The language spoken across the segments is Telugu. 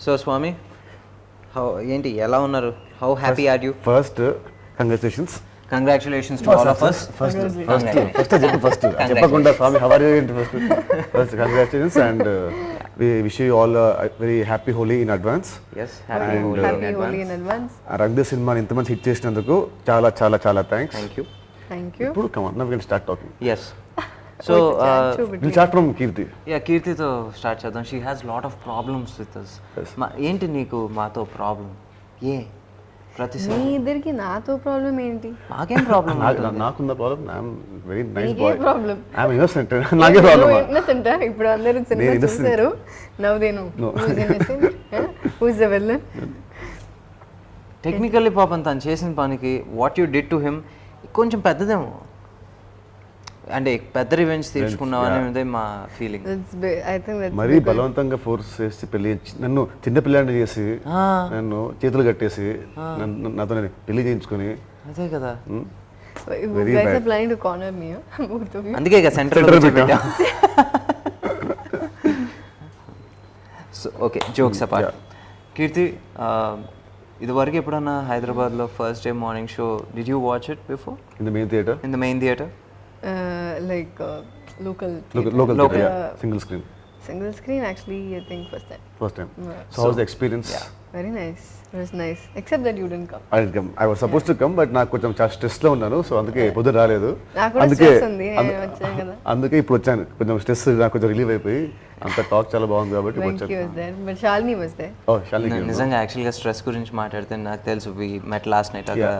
సో స్వామి, హౌ ఏంటి ఎలా ఉన్నారు? How happy are you? First congratulations. Congratulations to all of us. First చెప్పకుండా స్వామి హౌ ఆర్ యూ ఏంటి first congratulations and we wish you all a very happy Holi in advance. Yes, happy Holi in advance. Rang సినిమాని ఇంత మంచి హిట్ చేసినందుకు చాలా చాలా చాలా థ్యాంక్స్. Thank you. ఇప్పుడు come on now we can start talking. yes so we'll start from Kirti. కీర్తితో స్టార్ట్ చేద్దాం. She has lot of problems with us. ఏంటి నీకు మాతో ప్రాబ్లం? ప్రతిసారి మీ ఇద్దరికి నాతో ప్రాబ్లం ఏంటి? మాకేం ప్రాబ్లం? నాకున్న problem I am very nice నీకే boy. Problem? I am innocent. నాకే ప్రాబ్లం. ఇన్నోసెంట్ ఇప్పుడు అందరూ సినిమా చూశారు. Now they know who is innocent, who is the villain. Technically పాపం తను చేసిన పనికి what you did to him కొంచెం పెద్దదేమో, అంటే పెద్ద రివెంజ్ తీర్చుకున్నావు అనేది మా ఫీలింగ్. ఐ థింక్ దట్స్ మరీ బలవంతంగా ఫోర్స్ చేసి పెళ్లి నన్ను చిన్న పిల్లాడిని చేసి నన్ను చేతులు కట్టేసి నాతో పెళ్లి చేయించుకొని. అదే కదా, you guys are planning to corner me, both of you. అందుకే ఇక సెంటర్ పెట్టా. So okay, jokes apart. Kirti, ఇదివరకు ఎప్పుడన్నా హైదరాబాద్లో first day morning show did you watch it before? In the main theatre Like local single screen actually, I think first time. So how was the experience? Very nice, it was nice, except that you didn't come. I was supposed to come, but నాకు కొంచెం చాలా స్ట్రెస్ లో ఉన్నాను, సో అందుకే పొద్దున రాలేదు. అందుకే వచ్చాను కదా, అందుకే ఇప్పుడు వచ్చాను. కొంచెం స్ట్రెస్ నాకు కొంచెం రిలీవ్ అయిపోయి అంత టాక్ చాలా బాగుంది కాబట్టి వచ్చాను. But Shalini was there. Oh, Shalini. నిజంగా యాక్చువల్గా స్ట్రెస్ గురించి మాట్లాడితే నాకు తెలుసు. వి మెట్ లాస్ట్ నైట్. అక్కడ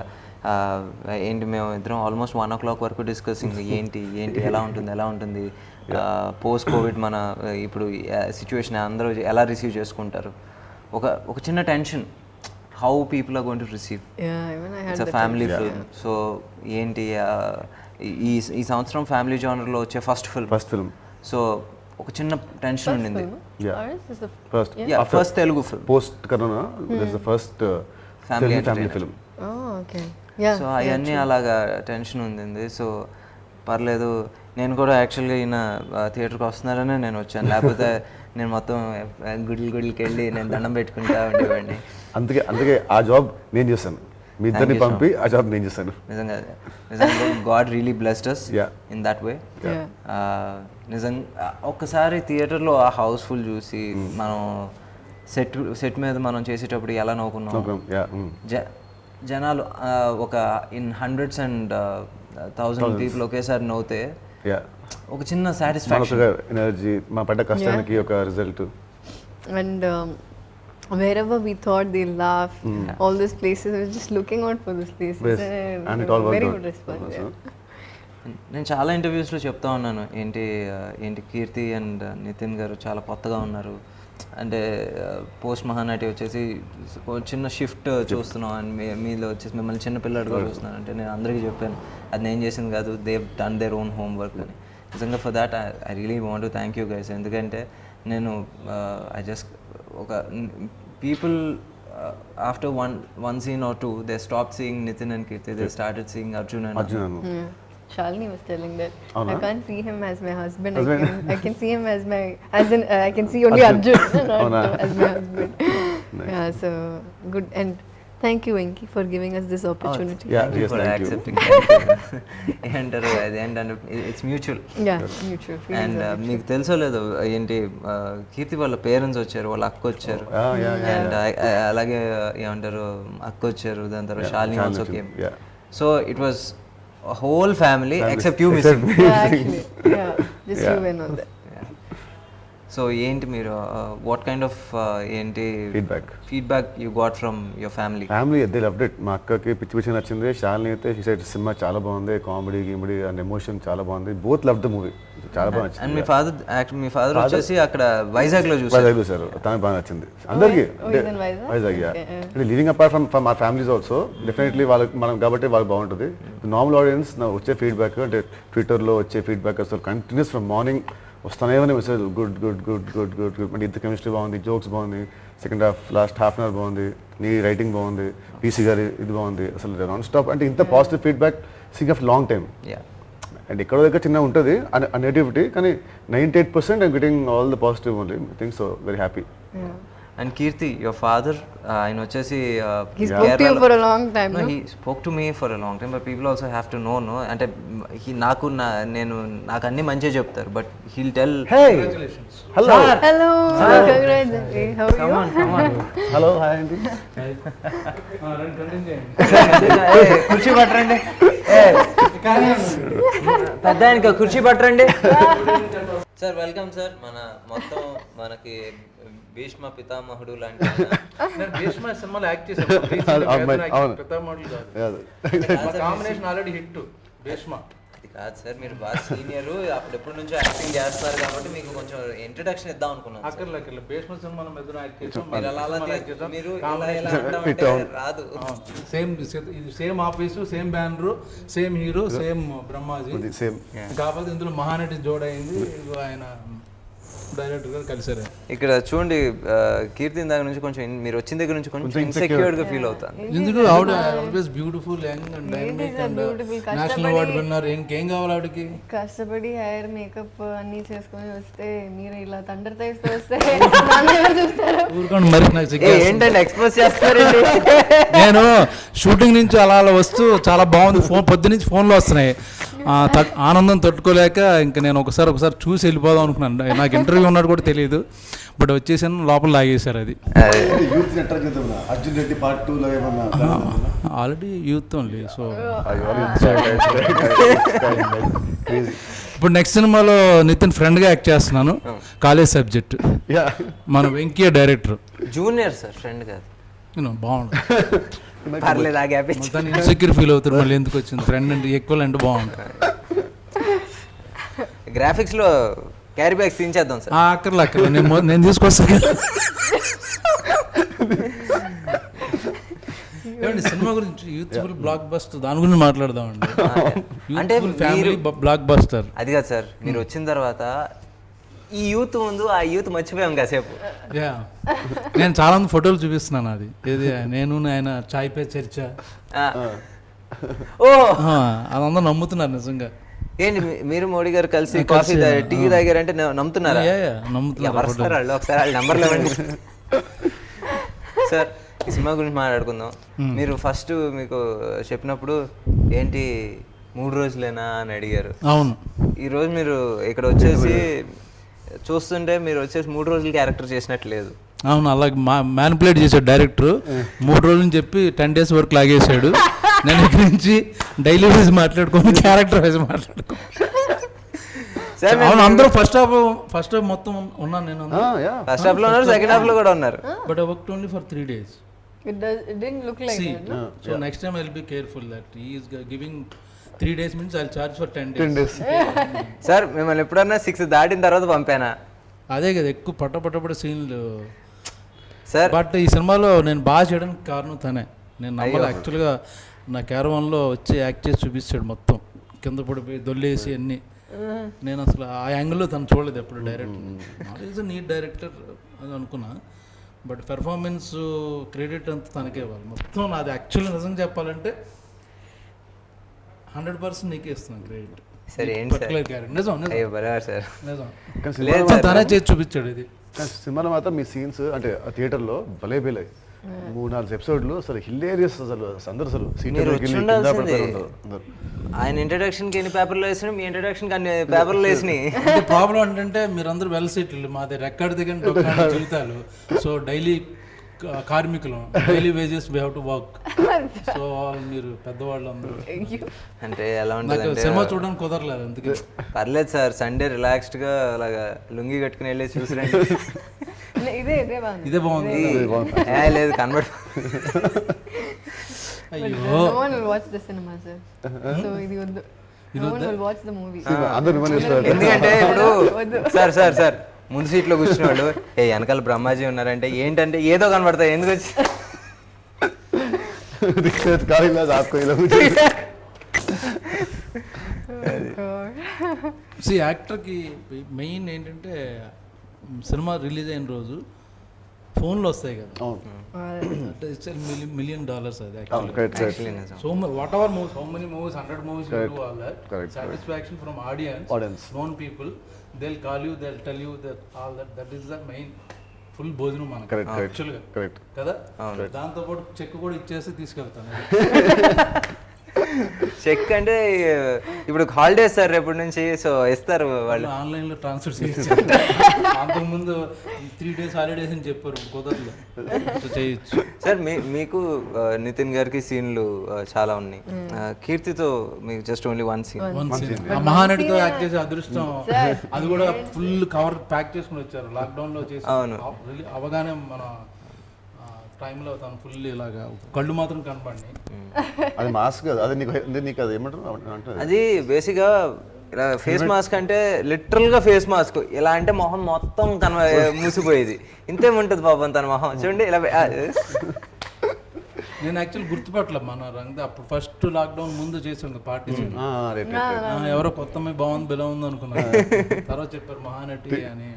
ఏంటి మేము ఇద్దరం ఆల్మోస్ట్ 1 o'clock వరకు డిస్కసింగ్ ఏంటి ఎలా ఉంటుంది పోస్ట్ కోవిడ్ మన ఇప్పుడు సిచ్యువేషన్ అందరూ ఎలా రిసీవ్ చేసుకుంటారు. ఒక చిన్న tension, how people are going to receive. It's a family film. So ఏంటి ఈ సంవత్సరం ఫ్యామిలీ జానర్లో వచ్చే ఫస్ట్ ఫిల్మ్. సో ఒక చిన్న టెన్షన్ ఉండింది. First Telugu film post corona, this the first family film. So అవన్నీ అలాగా టెన్షన్ ఉంది. సో పర్లేదు, నేను కూడా యాక్చువల్గా ఈయన థియేటర్కి వస్తున్నారనే నేను వచ్చాను, లేకపోతే నేను మొత్తం గుడికి వెళ్ళి నేను దండం పెట్టుకుంటా ఉండేవాడిని. అందుకే ఆ జాబ్ నేను చేశాను, మీ ఇద్దరిని పంపి ఆ జాబ్ నేను చేశాను. నిజంగా God really blessed us in that way. నిజంగా ఒక్కసారి థియేటర్లో ఆ హౌస్ఫుల్ చూసి మనం సెట్ మీద మనం చేసేటప్పుడు ఎలా నవ్వుకున్నాం. జనాలు ఒక ఇన్ హండ్రెడ్స్ అండ్ 1000 పీపుల్ ఒకేసారి నవ్వుతే ఒక చిన్న సాటిస్ఫాక్షన్, ఎనర్జీ, మా పడ్డ కష్టానికి ఒక result. And wherever we thought they'll laugh, all these places, we were just looking out for these places. And it all worked very out. good response. నేను చాలా ఇంటర్వ్యూస్లో చెప్తా ఉన్నాను, ఏంటి కీర్తి అండ్ నితిన్ గారు చాలా కొత్తగా ఉన్నారు, అంటే పోస్ట్ మహానటి వచ్చేసి చిన్న షిఫ్ట్ చూస్తున్నాం అండ్ మీలో వచ్చేసి మిమ్మల్ని చిన్న పిల్లడిగా చూస్తున్నాను. అంటే నేను అందరికీ చెప్పాను అది నేను చేసింది కాదు, they done their own homework అని. నిజంగా for that I really want to thank you guys. ఎందుకంటే నేను ఐ జస్ట్ ఒక people after one scene or 2 they stop seeing Nithin and Keerthy, they started seeing Arjun and Shalini was telling that I can't see him as my husband. I can see him as I can see only Arjun, not as my husband. Yeah, so good, and thank you Venki for giving us this opportunity. Thank you for accepting. And it's mutual. Yeah, mutual. And మీకు తెలుసో లేదో ఏంటి కీర్తి వాళ్ళ పేరెంట్స్ వచ్చారు, వాళ్ళ అక్క వచ్చారు, అండ్ అలాగే ఏమంటారు అక్క వచ్చారు, దాని తర్వాత Shalini also came. So it was a whole family except you missing. Yeah, actually, just you were not there. So ఏంటి మీరు what kind of ఏంటి feedback you got from your family? They loved it. మా అక్కకి పిచ్చి నచ్చింది. షాలిని అయితే she said సినిమా చాలా బాగుంది, కామెడీ గిమెడీ అండ్ ఎమోషన్ చాలా బాగుంది. బోత్ లవ్ ద మూవీ, చాలా బాగా నచ్చింది. అండ్ మీ ఫాదర్ వచ్చేసి అక్కడ వైజాగ్లో చూసారు, తనకి బాగా నచ్చింది. అందరికి Vizag living apart from our families also definitely వాళ్ళకి మనం కాబట్టి వాళ్ళకి బాగుంటుంది. నార్మల్ ఆడియన్స్ వచ్చే ఫీడ్బ్యాక్ అంటే ట్విట్టర్లో వచ్చే ఫీడ్బ్యాక్ అసలు కంటిన్యూస్ ఫ్రమ్ మార్నింగ్ వస్తానే message good good good good good good. అంటే ఇంత కెమిస్ట్రీ బాగుంది, జోక్స్ బాగుంది, second half last half an hour బాగుంది, నీ రైటింగ్ బాగుంది, పీసీ గారి ఇది బాగుంది, అసలు నాన్ స్టాప్. అంటే ఇంత positive feedback seek of long time. And ఎక్కడో దగ్గర చిన్న ఉంటుంది నెగిటివిటీ, కానీ 98% I'm getting all the positive only. I think so very happy. And Keerthy your father ఆయన వచ్చేసి He spoke to you for a long time, no? He spoke to me for a long time but people also have to know అంటే నాకు అన్ని మంచిగా చెప్తారు but he'll tell hello Hello, congratulations. How are you? Hello hi అండి. కుర్చీ పట్టరండి పెద్ద ఆయనకి కుర్చీ పట్టరండి సార్ వెల్కమ్ సార్ మొత్తం మనకి భీష్మ పితామహుడు లాంటి భీష్మ సినిమాలో యాక్ట్ చేశారు పితామహుడు కాదు కాంబినేషన్ ఆల్రెడీ హిట్ భీష్మ. అది కాదు సార్ మీరు బాగా సీనియర్ అప్పుడెప్పటి నుంచో యాక్టింగ్ చేస్తున్నారు కాబట్టి మీకు కొంచెం ఇంట్రడక్షన్ ఇద్దాం అనుకున్నాను అక్కర్లే భీష్మ సినిమాలో మెదడు యాక్ట్ చేసాం. మీరు ఇలా అంటామంటే రాదు. Same office same banner same hero same Brahmaji same కాకపోతే ఇందులో మహానటి జోడైంది ఆయన డైరెక్టర్ గారు కలిసారు. ఇక్కడ చూడండి కీర్తి దగ్గర నుంచి కొంచెం మీరు వచ్చిన దగ్గర నుంచి కొంచెం ఇన్సెక్యూర్డ్ గా ఫీల్ అవుతాను. ఎందుకు ఆవిడ always beautiful young and dynamic and national award winner. ఇంకేం కావాలి ఆవిడకి? కష్టపడి హెయిర్ మేకప్ అన్ని చేసుకొని వస్తే మీరు ఇలా తండ్రి తెస్తే వస్తే నన్ను ఎవరు చూస్తారు? ఊరుకోండి మరి నాకు సిగ్గేస్తుంది. ఏంటంటే ఎక్స్పోజ్ చేస్తారండి. నేను షూటింగ్ నుంచి అలా అలా వస్తూ చాలా బాగుంది పొద్దు నుంచి ఫోన్లో వస్తున్నాయి. ఆనందం తట్టుకోలేక ఇంకా నేను ఒకసారి చూసి వెళ్ళిపోదాం అనుకున్నాను. నాకు ఇంటర్వ్యూ ఉన్నట్టు కూడా తెలియదు బట్ వచ్చేసాను లోపల లాగేశారు. అది అర్జున్ రెడ్డి పార్ట్ 2 లో ఏమన్నా ఆల్రెడీ యూత్ ఓన్లీ. సో ఇప్పుడు నెక్స్ట్ సినిమాలో నితిన్ ఫ్రెండ్గా యాక్ట్ చేస్తున్నాను. కాలేజ్ సబ్జెక్ట్ మన Venkaiah director. Junior sir friend కాదు. బాగుంటుంది పర్లేదు ఆ గ్యాప్ మొత్తాన్ని ఇన్సెక్యూర్ ఫీల్ అవుతారు. మళ్ళీ ఎందుకు వచ్చింది ఫ్రెండ్ అంటే ఈక్వల్ అంటే బాగుంటుంది. గ్రాఫిక్స్ లో క్యారీ బ్యాగ్ సీన్ చేద్దాం సార్. అక్కర్లే నేను తీసుకొస్తాను. ఏమండి సినిమా గురించి యూత్ఫుల్ బ్లాక్ బస్టర్ దాని గురించి మాట్లాడదామండి. అంటే ఫ్యామిలీ బ్లాక్ బస్టర్ అది కాదు సార్. మీరు వచ్చిన తర్వాత ఈ యూత్ ముందు ఆ యూత్ మర్చిపోయాం కాసేపు. నేను చాలా మంది ఫోటోలు చూపిస్తున్నాను. అది ఏది నేను ఆయన చాయ్ పే చర్చ ఓ అదంతా నమ్ముతున్నారు నిజంగా. ఏంటి మీరు మోడీ గారు కలిసి కాఫీ టీ తాగారంటే నమ్ముతున్నారా? నమ్ముతున్నారు. ఒకసారి వాళ్ళ నెంబర్లు ఇవ్వండి సార్. ఈ సినిమా గురించి మాట్లాడుకుందాం. మీరు ఫస్ట్ మీకు చెప్పినప్పుడు ఏంటి 3 రోజులేనా అని అడిగారు. అవును. ఈరోజు మీరు ఇక్కడ వచ్చేసి చూస్తుంటే మీరు వచ్చేసి 3 రోజులు క్యారెక్టర్ చేసినట్టు లేదు. అవును అలాగే మ్యానిపులేట్ చేశాడు డైరెక్టర్. 3 రోజులు చెప్పి 10 days వరకు లాగేశాడు. నేను ఇక్కడి నుంచి డైలీ వైజ్ మాట్లాడుకోని క్యారెక్టర్ వైజ్ మాట్లాడుకో. అవును అందరూ ఫస్ట్ హాఫ్ మొత్తం ఉన్నాను నేను. ఫస్ట్ హాఫ్ లో ఉన్నారు, సెకండ్ హాఫ్ లో కూడా ఉన్నారు. But I worked only for 3 days. It didn't look like that, no? So next time I'll be careful that he is giving 3 days means I'll charge for 10 days. Sir మిమ్మల్ని ఎప్పుడన్నా 6 దాటిన తర్వాత పంపానా? అదే కదా ఎక్కువ పట్టపట్ట సీన్లు సార్. బట్ ఈ సినిమాలో నేను బాగా చేయడానికి కారణం తనే. నేను నమ్మలు యాక్చువల్గా నా క్యారవాన్లో వచ్చి యాక్ట్ చేసి చూపిస్తాడు మొత్తం కింద పడిపోయి దొల్లేసి అన్నీ. నేను అసలు ఆ యాంగిల్లో తను చూడలేదు ఎప్పుడు director. Is a neat director అని అనుకున్నా. బట్ పెర్ఫార్మెన్స్ క్రెడిట్ అంతా తనకే ఇవ్వాలి మొత్తం. నాది యాక్చువల్లీ నిజంగా చెప్పాలంటే 100% నీకే ఇస్తున్నాను క్రెడిట్. సరే ఏంటి నిజం తనే చేసి చూపించాడు. ఇది సినిమాలో మాత్రం మీ సీన్స్ అంటే థియేటర్లో భలే భలే 3-4 ఎపిసోడ్లు అసలు హిలేరియస్. అసలు అందరూ అసలు ఆయన ఇంట్రడక్షన్ కి ఎన్ని పేపర్లు వేసినా మీ ఇంట్రడక్షన్ కి అన్ని పేపర్లు వేసినాయి. ప్రాబ్లం ఏంటంటే మీరందరూ వెల్ సెటిల్డ్, మాది రెక్కడి దగ్గర జీవితాలు. సో డైలీ కార్మికులు, daily wages we have to work. So మీరు పెద్దవాళ్ళు అందరూ అంటే ఎలా ఉంటుంది సినిమా చూడడానికి కుదరలేదు. అందుకే పర్లేదు సార్, సండే రిలాక్స్డ్ గా అలాగా లుంగి కట్టుకుని వెళ్ళి చూసిరండి. ఇదే బాగుంది. లేదు convert. No one will watch the cinema, sir. So no one will watch the movie. ఎందుకంటే ఇప్పుడు సార్ ముందు సీట్లో కూర్చున్న వాళ్ళు వెనకాల బ్రహ్మాజీ ఉన్నారంటే ఏంటంటే ఏదో కనబడతాయి. ఎందుకు వచ్చి యాక్టర్కి మెయిన్ ఏంటంటే సినిమా రిలీజ్ అయిన రోజు ఫోన్లో వస్తాయి కదా, $1 million అది actually. So what ever movies, how many movies, 100 movies you do all that, satisfaction from audience, known people, they'll call you, they'll tell you that all that is the main full భోజనం మనకి కరెక్ట్ యాక్చువల్గా కరెక్ట్ కదా, దాంతోపాటు చెక్ కూడా ఇచ్చేసి తీసుకెళ్తాను. చెక్ అంటే ఇప్పుడు హాలిడేస్ సార్ రేపటి నుంచి, సో ఇస్తారు వాళ్ళు. ఆన్లైన్లో ట్రాన్స్ఫర్ చేయొచ్చు. అంతకుముందు 3 days హాలిడేస్ అని చెప్పారు, కుదరదు. సో చేయొచ్చు సార్. మీకు నితిన్ గారికి సీన్లు చాలా ఉన్నాయి. కీర్తితో మీకు జస్ట్ ఓన్లీ 1 scene. ఆ మహానటితో యాక్ట్ చేసే అదృష్టం, అది కూడా ఫుల్ కవర్ ప్యాక్ చేసుకుని వచ్చారు లాక్డౌన్ లో చేసి. అవగానే మన టైంలో తను ఫుల్ ఇలాగా కళ్ళు మాత్రం కనపడి. అది మాస్క్ కదా, అది నీకు అది ఏమంటారు, అది బేసిక్గా ఇలా ఫేస్ మాస్క్ అంటే లిటరల్ గా ఫేస్ మాస్క్. ఇలా అంటే మొహం మొత్తం మూసిపోయేది. ఇంతేముంటుంది పాపం తన మొహం చూడండి ఇలా. నేను యాక్చువల్ గుర్తుపట్టలే మన రంగ అప్పుడు ఫస్ట్ లాక్డౌన్ ముందు చేసాను పార్టీ. ఎవరో కొత్త అమ్మాయి బాగుంది బిలా ఉంది అనుకున్నాను, తర్వాత చెప్పారు మహానటి అని.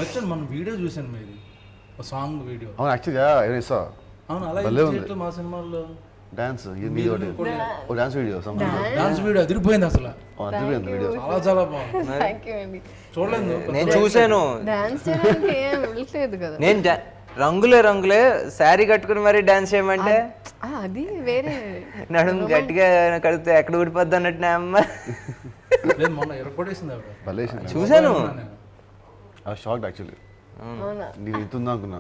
వచ్చాను మన వీడియో చూసాను మీది, సాంగ్ వీడియో. అవును యాక్చువల్గా అవును అలా మా సినిమాల్లో dance dance video dance video అదిరిపోయింది అసలు, వీడియో చాలా చాలా బాగుంది. చూడలేదు నేను చూసాను. నేను రంగులే రంగులే శారీ కట్టుకుని మరి డాన్స్ చేయమంటే అది వేరే నడుము గట్టిగా కడితే ఎక్కడ ఊడిపోద్ది అన్నట్టు అమ్మ. మొన్న ఎరపడేసింది చూసాను. షాక్ యాక్చువల్లీ, నేను ఇస్తుందా అనుకున్నా.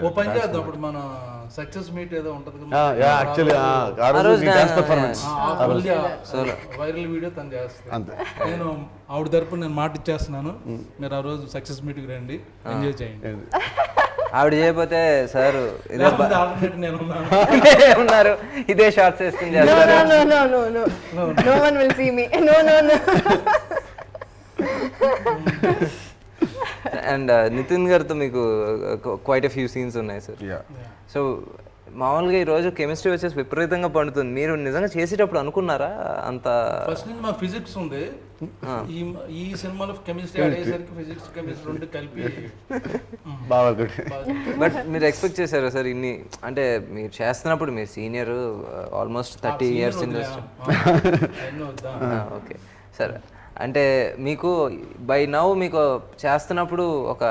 ఓ పని చేద్దాం, అప్పుడు మన సక్సెస్ మీట్ ఏదో ఉంటది వైరల్ వీడియో తను చేస్తాను. నేను ఆవిడ తరపున నేను మాట ఇచ్చేస్తున్నాను, మీరు ఆ రోజు సక్సెస్ మీట్ కి రండి, ఎంజాయ్ చేయండి. ఆవిడ చేయకపోతే సార్ నేను ఉన్నారు ఇదే షార్ట్స్ వేసుకుని అండ్ నితిన్ గారితో మీకు క్వైట్ ఎ ఫ్యూ సీన్స్ ఉన్నాయి సార్. సో మామూలుగా ఈ రోజు కెమిస్ట్రీ వచ్చేసి విపరీతంగా పండుతుంది. మీరు నిజంగా చేసేటప్పుడు అనుకున్నారా అంత? ఫస్ట్ నుంచి మా ఫిజిక్స్ ఉంది, ఈ సినిమాలో కెమిస్ట్రీ అయ్యేసరికి ఫిజిక్స్ కెమిస్ట్రీ రెండు కలిపి. బట్ మీరు ఎక్స్పెక్ట్ చేశారా సార్ ఇన్ని? అంటే మీరు చేస్తున్నప్పుడు మీరు senior almost 30 years industry. Okay sir, అంటే మీకు బై నౌ మీకు చేస్తున్నప్పుడు ఒక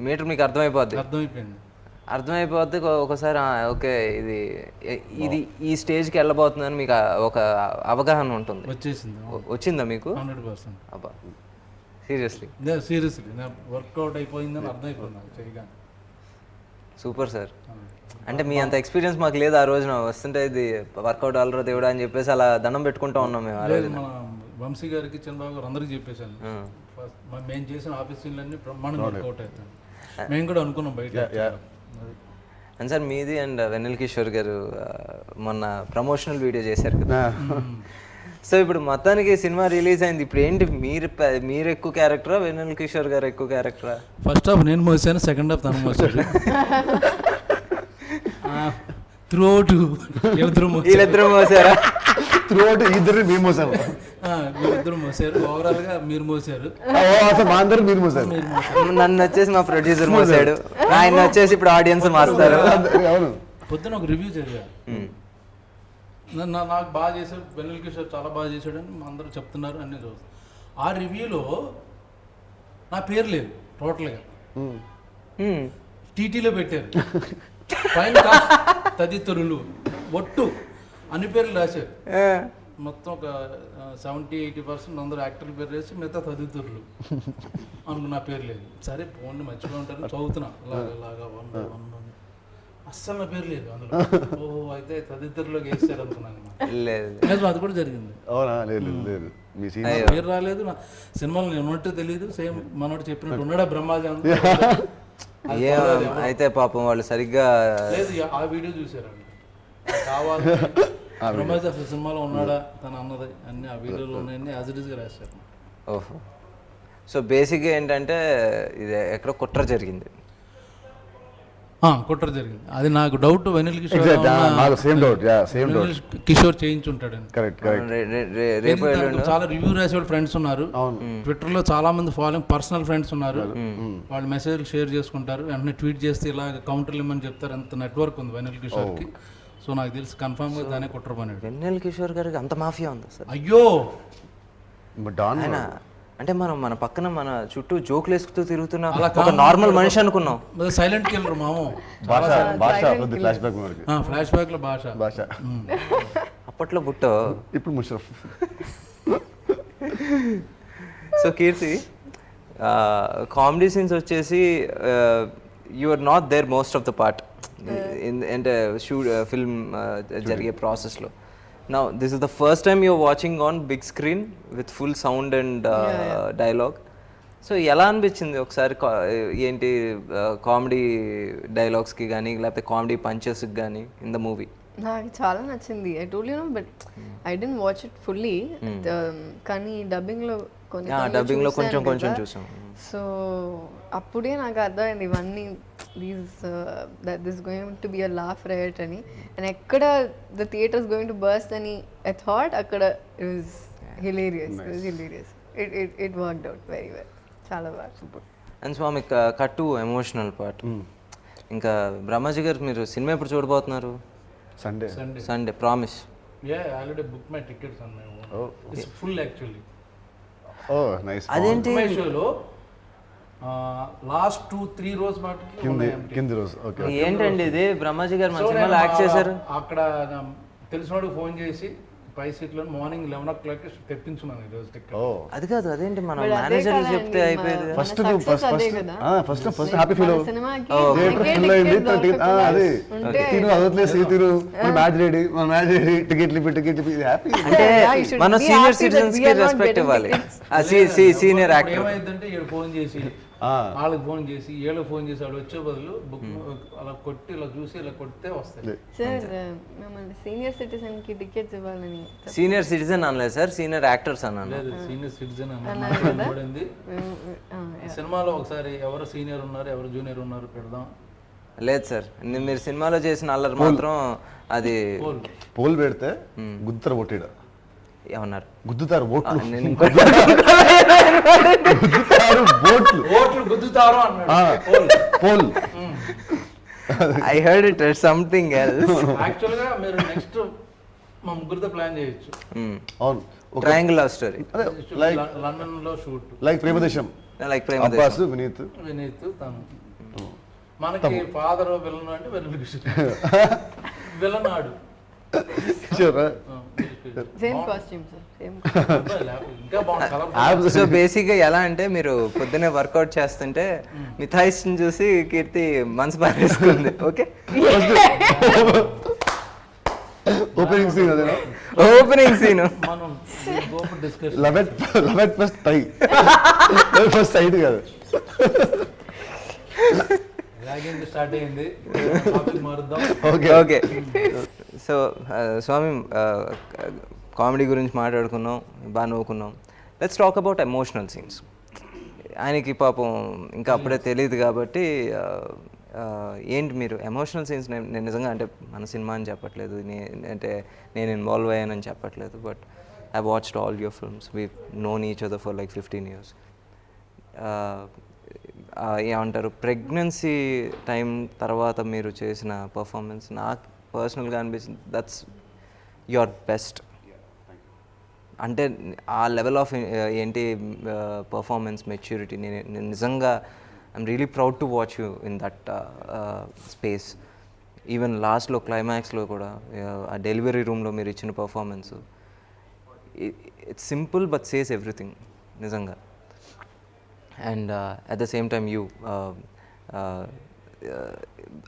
మీటర్ మీకు అర్థమైపోద్ది ఒకసారి. ఓకే ఇది ఈ స్టేజ్కి వెళ్ళబోతుందని మీకు ఒక అవగాహన ఉంటుంది. వచ్చిందా మీకు? 100%. అబ్బా సీరియస్లీ వర్కౌట్ అయిపోయిందని అర్థమైపోయింది. Super sir. అంటే మీ అంత ఎక్స్పీరియన్స్ మాకు లేదు. ఆ రోజున వస్తుంటే ఇది వర్కౌట్ అవ్వరా దేవుడా అని చెప్పేసి అలా దండం పెట్టుకుంటా ఉన్నాం మేము. ఆ రోజు వంశీ గారికి, చంద్రబాబు గారు అందరికి చెప్పేశాను, మేము చేసిన ఆఫీస్ సీన్లన్నీ బ్రహ్మాండంగా వర్కౌట్ అవుతాను. మేము కూడా అనుకున్నాం బయట. అండ్ సార్ మీది అండ్ వెన్నెల కిషోర్ గారు మొన్న ప్రమోషనల్ వీడియో చేశారు కదా. సో ఇప్పుడు మొత్తానికి సినిమా రిలీజ్ అయింది. ఇప్పుడు ఏంటి, మీరు ఎక్కువ క్యారెక్టరా వెన్నెల కిషోర్ గారు ఎక్కువ క్యారెక్టరా? ఫస్ట్ హాఫ్ నేను మోసాను, సెకండ్ హాఫ్ తను మోసాడు. వీళ్ళిద్దరు మోసారా? ఇద్దరు మేము మోసాము, వీళ్ళిద్దరు మోసారు. ఓవరాల్ గా మీరు మోసారు, మీరు మోసారు. నన్ను వచ్చేసి మా ప్రొడ్యూసర్ మోసాడు, ఆయన వచ్చేసి ఇప్పుడు ఆడియన్స్ మాస్తారు. పొద్దున ఒక రివ్యూ చదివా, నాకు బాగా చేశాడు, వెన్నెల కిషోర్ చాలా బాగా చేశాడు అని అందరూ చెప్తున్నారు అన్నీ చూస్తాను. ఆ రివ్యూలో నా పేరు లేదు టోటల్గా, టీటీలో పెట్టారు. పైన తదితరులు ఒట్టు అన్ని పేర్లు రాశారు. మొత్తం ఒక 70-80% అందరూ యాక్టర్ల పేరు వేసి మిగతా తదితరులు అనుకున్న పేరు లేదు. సరే ఫోన్ మర్చిపోయి ఉంటారు, చదువుతున్నా ఇలాగా అస్సలు నా పేరు లేదు అందులో. ఓహో అయితే తదితరులోకి వేస్తారు అనుకున్నాను. లేదు అది కూడా జరిగింది. పేరు రాలేదు, నా సినిమాలో నేను ఉన్నట్టు తెలియదు. సేమ్ మనోడు చెప్పినట్టు ఉన్నాడా బ్రహ్మాజీ అయితే పాపం వాళ్ళు సరిగ్గా లేదు. ఆ వీడియో చూసారు కావాలి, బ్రహ్మాజీ అసలు సినిమాలో ఉన్నాడా తను అన్నది అన్ని ఆ వీడియోలో ఉన్నాయని యాజ్ ఇట్ ఈస్గా రాశారు. ఓహో. సో బేసిక్గా ఏంటంటే ఇది ఎక్కడో కుట్ర జరిగింది. కుట్ర జరిగింది, అది నాకు డౌట్. వెన్నెల కిషోర్ చేయించుంటాడని. చాలా రివ్యూ రాసేవాళ్ళు ఫ్రెండ్స్ ఉన్నారు, ట్విట్టర్లో చాలా మంది ఫాలోయింగ్ పర్సనల్ ఫ్రెండ్స్ ఉన్నారు. వాళ్ళు మెసేజ్లు షేర్ చేసుకుంటారు, వెంటనే ట్వీట్ చేస్తే ఇలా కౌంటర్లు ఇమ్మని చెప్తారు. అంత నెట్వర్క్ ఉంది వెన్నెల కిషోర్కి. సో నాకు తెలిసి కన్ఫర్మ్ గా దానే కుట్ర పని. వెన్నెల కిషోర్ గారికి అంత మాఫియా ఉంది సార్? అయ్యో అంటే మనం మన పక్కన మన చుట్టూ జోకులు వేసుకుతూ తిరుగుతున్న ఒక నార్మల్ మనిషి అనుకున్నాం. సైలెంట్ కిల్లర్ మాము. భాష ఫ్లాష్ బ్యాక్ మనకి. ఫ్లాష్ బ్యాక్లో భాష. అప్పట్లో బుట్టో, ఇప్పుడు Musharraf. So Keerthy, comedy scenes వచ్చేసి you are not there most of the part అంటే ఫిల్మ్ జరిగే ప్రాసెస్లో. Now, this is the first time you're watching on big screen with full sound and dialogue. So, ఎలా అనిపించింది ఒకసారి ఏంటి కామెడీ డైలాగ్స్కి కానీ లేకపోతే కామెడీ పంచెస్కి కానీ ఇన్ ద మూవీ? నాకు చాలా నచ్చింది. I told you know, but I didn't watch it fully. కానీ డబ్బింగ్లో డబ్బింగ్లో కొంచెం చూసాం. సో అప్పుడే నాకు అర్థమైంది ఇవన్నీ this going to be a laugh right అని. అండ్ ఎక్కడ the theatres going to burst అని ఐ థాట్ అక్కడ it was hilarious. It worked out very well. చాలా బాగా. అండ్ స్వామి కట్టు ఎమోషనల్ పార్ట్. ఇంకా బ్రహ్మాజీ గారు మీరు సినిమా ఎప్పుడు చూడబోతున్నారు? Sunday promise. Already book my tickets an my own. It's full actually. Nice. అదేంటి షోలో లాస్ట్ 2-3 రోజు మాటకి కింది రోజు. ఓకే. ఏంటండి ఇది? బ్రహ్మాజీ గారు మన సినిమాలో యాక్ట్ చేశారు. అక్కడ తెలిసినోడికి ఫోన్ చేసి పై సీట్లో మార్నింగ్ 11 o'clock తెప్పించున్నాను ఈరోజు టికెట్. అది కాదు, అదేంటి మనం మేనేజర్ చెప్తే అయిపోయేది. ఫస్ట్ హ్యాపీ ఫీల్ అదే తిను అదట్లేదు తిను మ్యాచ్ రెడీ టికెట్లు హ్యాపీ. అంటే మనం సీనియర్ సిటిజన్స్ కి రెస్పెక్ట్ ఇవ్వాలి. సీనియర్ యాక్టర్ ఏమైందంటే ఈడు ఫోన్ చేసి వాళ్ళకి ఫోన్ చేసి వీళ్ళకి ఫోన్ చేసి వాడు వచ్చే బదులు బుక్ అలా కొట్టి ఇలా చూసి ఇలా కొడితే వస్తాయి. సార్ మిమ్మల్ని సీనియర్ సిటిజన్ కి టికెట్స్ ఇవ్వాలని. సీనియర్ సిటిజన్ అనలేదు సార్, సీనియర్ యాక్టర్స్ అన్నాను. లేదు, సీనియర్ సిటిజన్ అన్నది సినిమాలో ఒకసారి ఎవరు సీనియర్ ఉన్నారు ఎవరు జూనియర్ ఉన్నారు పెడదాం. లేదు సార్, మీరు సినిమాలో చేసిన అల్లరి మాత్రం అది పోల్ పెడితే గుద్దరు కొట్టిడ ఏమన్నారు? గుద్దుతారు ఓట్లు గుద్దుతారు అన్నాడు poll. I heard it something else. Actual గా మీరు నెక్స్ట్ మా ముగ్గురితో ప్లాన్ చేయొచ్చు. అవును, ట్రయాంగిల్ లవ్ స్టోరీ లండన్ లో shoot like Premadesam. Like Premadesam. Vineeth తను మనకి ఫాదర్ విలన్ అంటే విలన్ ఆడు. Same costume sir, same. ఇంకా బాగుంది. సో బేసిక్గా ఎలా అంటే మీరు పొద్దున్నే వర్కౌట్ చేస్తుంటే మిథాయిస్ని చూసి కీర్తి మనసు పారేసుకుంది. ఓకే, ఓపెనింగ్ సీన్ అదే. ఓపెనింగ్ సీన్ మనం discuss 11th first tie first tight కాదు. స్టార్ట్ అయింది. మారుద్దాం. ఓకే. సో స్వామి, కామెడీ గురించి మాట్లాడుకున్నాం, బాగా నవ్వుకున్నాం. Let's talk about emotional scenes. ఆయనకి పాపం ఇంకా అప్పుడే తెలియదు కాబట్టి ఏంటి మీరు ఎమోషనల్ సీన్స్? నేను నిజంగా అంటే మన సినిమా అని చెప్పట్లేదు, అంటే నేను ఇన్వాల్వ్ అయ్యానని చెప్పట్లేదు, but I watched all your films. We known each other for like 15 years. ఏమంటారు, ప్రెగ్నెన్సీ టైం తర్వాత మీరు చేసిన పర్ఫార్మెన్స్ నాకు పర్సనల్గా అనిపించింది దట్స్ యువర్ బెస్ట్. అంటే ఆ లెవెల్ ఆఫ్ ఏంటి పర్ఫార్మెన్స్ మెచ్యూరిటీ, నేను నిజంగా I'm really proud to watch you in that space. Even లాస్ట్లో క్లైమాక్స్లో కూడా ఆ డెలివరీ రూమ్లో మీరు ఇచ్చిన performance, it's simple but says everything నిజంగా. And at the same time you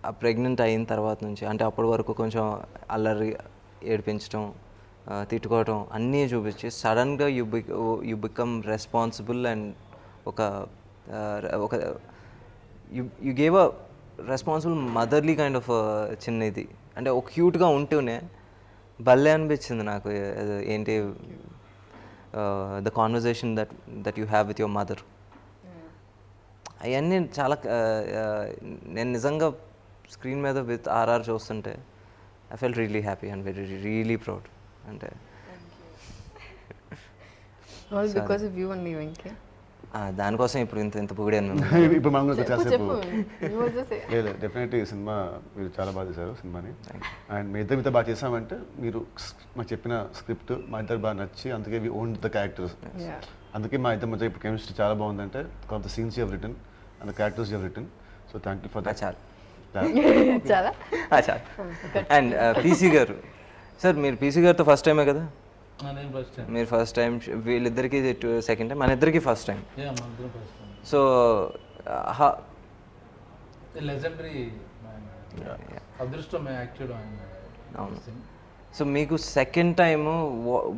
ఆ ప్రెగ్నెంట్ అయిన తర్వాత నుంచి, అంటే అప్పటి వరకు కొంచెం అల్లరి ఏడిపించడం, తిట్టుకోవటం అన్నీ చూపించి సడన్గా యూ బికమ్ రెస్పాన్సిబుల్ అండ్ ఒక you gave a responsible motherly kind of చిన్న ఇది. అంటే ఒక క్యూట్గా ఉంటూనే భలే అనిపించింది నాకు. ఏంటి the conversation that you have with your mother, అవన్నీ చాలా నేను నిజంగా స్క్రీన్ మీద విత్ ఆర్ఆర్ చూస్తుంటే I fell really happy and really proud. అంటే దానికోసం ఇప్పుడు ఇంత పొగిడాను. ఇప్పుడు మనం డెఫినెట్లీ ఈ సినిమా మీరు చాలా బాగా చేశారు సినిమాని. అండ్ మీ ఇద్దరు బాగా చేసామంటే మీరు మాకు చెప్పిన స్క్రిప్ట్ మా ఇద్దరు బాగా నచ్చి అందుకే వి ఓన్ ద క్యారెక్టర్స్. అందుకే మా ఇద్దరి మధ్య ఇప్పుడు కెమిస్ట్రీ చాలా బాగుందంటే of the scenes you have written and the characters you have written. So thank you for that. చాలు చాలా చాలు. అండ్ పీసీ గారు సార్, మీరు పీసీ గారితో ఫస్ట్ టైమే కదా? నేను ఫస్ట్ టైం. మీరు ఫస్ట్ టైం, వీళ్ళిద్దరికి సెకండ్ టైం, మన ఇద్దరికి ఫస్ట్ టైం. మన ఫస్ట్ టైం. సో లెజెండరీ అదృష్టం యాక్చువల్. అవును. సో మీకు second time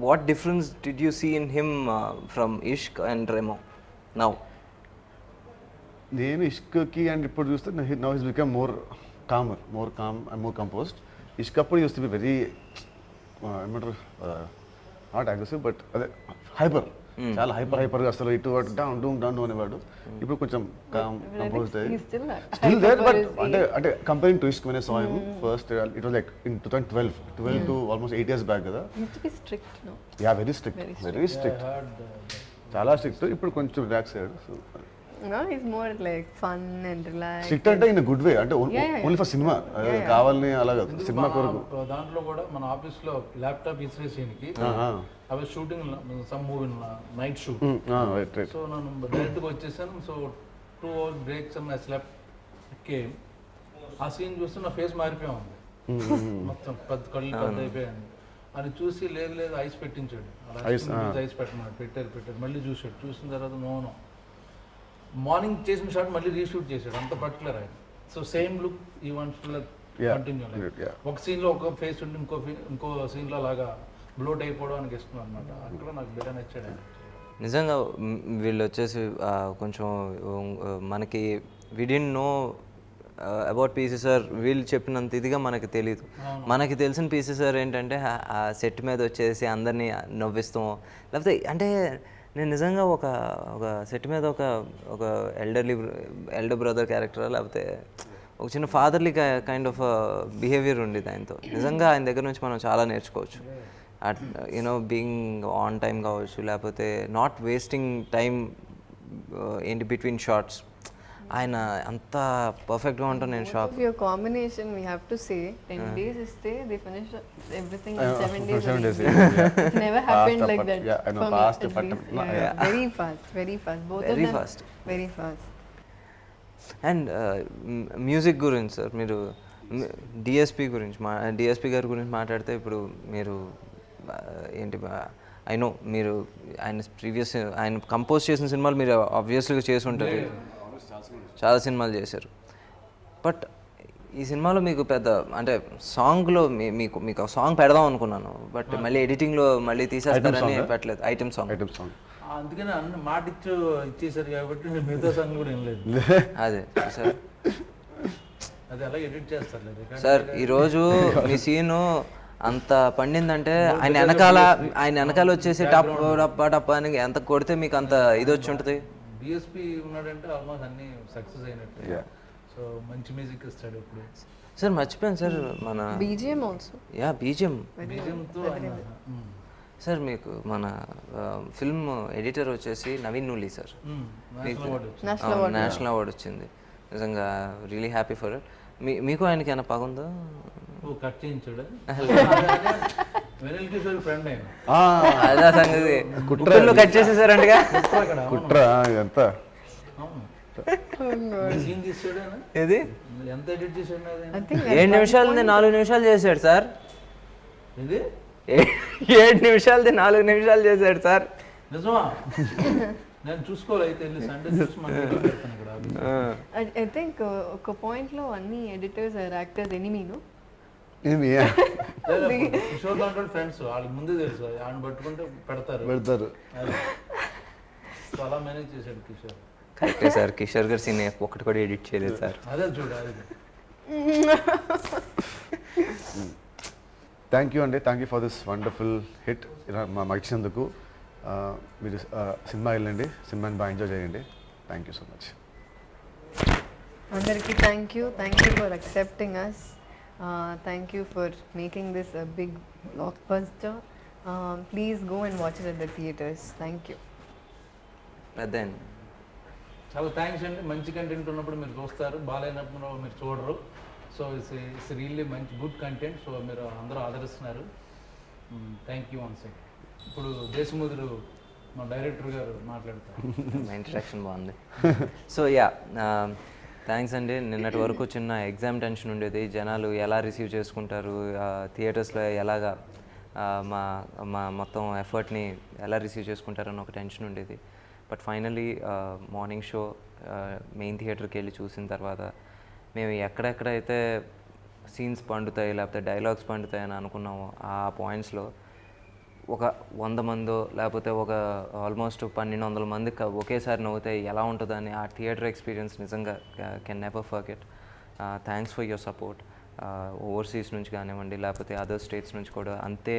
what difference did you see in him from Ishq and Remo now? నేను ఇష్క్కి అండ్ ఇప్పుడు చూస్తే now his become more calm and more composed. Ishq అప్పుడు యూస్ టు బి వెరీ ఏమంటారు, నాట్ అగ్రెసివ్ బట్ అదే హైపర్, చాలా హైపర్గా అసలు ఇటు అటు డౌన్ అనేవాడు. ఇప్పుడు కొంచెం కంపోజ్డ్ అయ్యి స్టిల్ దేర్, బట్ అంటే comparing to Ishq when I saw him first it was like in 2012 to almost 8 years back కదా. యా వెరీ స్ట్రిక్ట్, చాలా స్ట్రిక్ట్. ఇప్పుడు కొంచెం రిలాక్స్ అయ్యాడు. So No, he's more like fun and relaxed. Strict అంటే ఇన్ గుడ్ వే, అంటే ఓన్లీ ఫర్ సినిమా కావాలని అలాగా సినిమా కొరకు. దాంట్లో కూడా మన ఆఫీస్లో ల్యాప్టాప్ ఇసిరేసీన్కి అవి shooting some movie night shoot. So నేను డైరెక్ట్గా వచ్చేసాను. So 2 hours breaks and I slept. Came ఆ సీన్ చూస్తే నా ఫేస్ మారిపోయా ఉంది మొత్తం, పెద్ద కళ్ళు పెద్ద అయిపోయాను. అని చూసి లేదు ఐస్ పెట్టించాడు. ఐస్ పెట్టమన్నాడు, పెట్టారు. మళ్ళీ చూసిన తర్వాత నోను మార్నింగ్ చేసిన షాట్ మళ్ళీ రీషూట్ చేశాడు. అంత పర్టికులర్ ఆయన. సో సేమ్ లుక్ ఈ వాంట్స్ టు కంటిన్యూ. ఒక సీన్లో ఒక ఫేస్ ఉండి ఇంకో సీన్లో అలాగా బ్లోట్ అయిపోవడానికి ఇష్టం అనమాట. అక్కడ నాకు బెటర్ నచ్చాడు ఆయన. నిజంగా వీళ్ళు వచ్చేసి కొంచెం మనకి we didn't know about PC sir. వీళ్ళు చెప్పినంత ఇదిగా మనకి తెలియదు. మనకి తెలిసిన పీసీ సార్ ఏంటంటే ఆ సెట్ మీద వచ్చేసి అందరినీ నవ్విస్తాం, లేకపోతే అంటే నేను నిజంగా ఒక సెట్ మీద ఒక ఎల్డర్ బ్రదర్ క్యారెక్టర్, లేకపోతే ఒక చిన్న ఫాదర్లీ కైండ్ ఆఫ్ బిహేవియర్ ఉండేది ఆయనతో. నిజంగా ఆయన దగ్గర నుంచి మనం చాలా నేర్చుకోవచ్చు. యూనో బీయింగ్ ఆన్ టైం కావచ్చు, లేకపోతే నాట్ వేస్టింగ్ టైం ఏంటి బిట్వీన్ షార్ట్స్. ఆయన అంత పర్ఫెక్ట్గా ఉంటాను నేను shock. Your combination, we have to say 10 days stay, they finish everything in 7 days. 7 days. It's never happened like that. Yeah, I know, for me, fast, at but least. yeah. Very fast. Both Very of them. fast. Very fast. And music గురించి సార్, మీరు డిఎస్పి గారి గురించి మాట్లాడితే ఇప్పుడు మీరు ఏంటి, ఐ నో మీరు ఆయన కంపోజ్ చేసిన సినిమాలు మీరు ఆబ్వియస్లీగా చేసి ఉంటారు, చాలా సినిమాలు చేశారు. బట్ ఈ సినిమాలో మీకు పెద్ద అంటే సాంగ్లో మీకు సాంగ్ పెడదాం అనుకున్నాను, బట్ మళ్ళీ ఎడిటింగ్లో మళ్ళీ తీసేస్తారని పెట్టలేదు. Item song. అందుకని అన్ని మాట ఇచ్చేసారు కాబట్టి నేను మిగతా సాంగ్ కూడా ఏం లేదు. అదే సార్, అది అలా ఎడిట్ చేస్తారు సార్. ఈరోజు మీ సీను అంత పండిందంటే ఆయన వెనకాల వచ్చేసి టప్ అని ఎంత కొడితే మీకు అంత ఇది వచ్చి ఉంటుంది. డిఎస్పి ఉన్నాడంటే ఆల్మోస్ట్ అన్ని సక్సెస్ అయినట్టు. సో మంచి మ్యూజిక్ ఇస్తాడు ఇప్పుడు. సార్ మర్చిపోయాను సార్, మన BGM also. Yeah BGM. బీజిఎంతో సార్ మీకు మన ఫిల్మ్ ఎడిటర్ వచ్చేసి Naveen Nooli sir. National award వచ్చింది. నిజంగా రియలీ హ్యాపీ ఫర్ ఇట్. మీకు ఆయనకి ఏమైనా పగుందా? కట్ చేయించాడు. వెనిల్ కిషోర్ ఫ్రెండ్ ఆయన. అదే సంగతి. కుట్రలో కట్ చేసేసారంటగా. కుట్ర ఎంత సీన్ తీసాడు. ఏది ఎంత ఎడిట్ చేశాడు? 7 నిమిషాలది 4 నిమిషాలు చేశాడు సార్. ఇది 7 నిమిషాలది 4 నిమిషాలు చేశాడు సార్. నిజమా? నేను చూసుకోవాలి అయితే సండే చూసి మాట్లాడతాను ఇక్కడ. I think ఒక పాయింట్ లో అన్ని ఎడిటర్స్ ఆర్ యాక్టర్స్ ఎనిమీను. కిషోర్ దాంట్లో ఫ్రెండ్స్ వాళ్ళకి ముందే తెలుసు, ఆయన పట్టుకుంటే పెడతారు. సో అలా మేనేజ్ చేశాడు కిషోర్. కరెక్టే సార్, కిషోర్ గారు సీన్ ఒకటి కూడా ఎడిట్ చేయలేదు సార్. అదే చూడాలి. థ్యాంక్ యూ అండి, thank you for this wonderful hit మాకు ఇచ్చినందుకు. మీరు సినిమా వెళ్ళండి, సినిమాని బాగా ఎంజాయ్ చేయండి. Thank you so much. అందరికీ thank you for accepting us. Thank you for making this a big blockbuster. Please go and watch it at the theaters. Thank you. Then చాలా థ్యాంక్స్ అండి. మంచి కంటెంట్ ఉన్నప్పుడు మీరు చూస్తారు, బాగాలేనప్పుడు మీరు చూడరు. సో ఇట్స్ రియల్లీ మంచి గుడ్ కంటెంట్. సో మీరు అందరూ ఆదరిస్తున్నారు. Thank you once again. ఇప్పుడు దేశముదురు మా డైరెక్టర్ గారు మాట్లాడతారు. మా ఇంట్రడక్షన్ బాగుంది. సో యా, థ్యాంక్స్ అండి. నిన్నటి వరకు చిన్న ఎగ్జామ్ టెన్షన్ ఉండేది, జనాలు ఎలా రిసీవ్ చేసుకుంటారు, థియేటర్స్లో ఎలాగా మా మా మొత్తం ఎఫర్ట్ని ఎలా రిసీవ్ చేసుకుంటారని ఒక టెన్షన్ ఉండేది. But finally morning show main థియేటర్కి వెళ్ళి చూసిన తర్వాత మేము ఎక్కడెక్కడైతే సీన్స్ పండుతాయి లేకపోతే డైలాగ్స్ పండుతాయి అని అనుకున్నామో ఆ పాయింట్స్లో ఒక 100 మందో లేకపోతే ఒక ఆల్మోస్ట్ 1200 మంది ఒకేసారి నవ్వుతే ఎలా ఉంటుందని ఆ థియేటర్ ఎక్స్పీరియన్స్ నిజంగా can never forget. Thanks for your support. Overseas నుంచి కానివ్వండి లేకపోతే అదర్ స్టేట్స్ నుంచి కూడా అంతే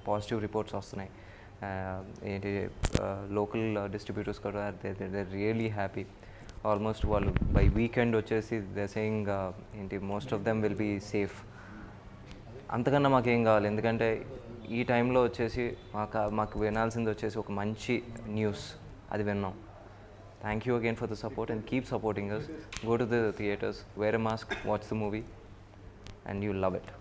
పాజిటివ్ రిపోర్ట్స్ వస్తున్నాయి. ఏంటి లోకల్ డిస్ట్రిబ్యూటర్స్ కూడా దే రియలీ హ్యాపీ. ఆల్మోస్ట్ వాళ్ళు బై వీకెండ్ వచ్చేసి దే సేయింగ్ ఏంటి most of them will be safe. అంతకన్నా మాకేం కావాలి, ఎందుకంటే ఈ టైంలో వచ్చేసి మాకు వినాల్సింది వచ్చేసి ఒక మంచి న్యూస్, అది విన్నాం. Thank you again for the support and keep supporting us. Go to the theatres, wear a mask, watch the movie and you love it.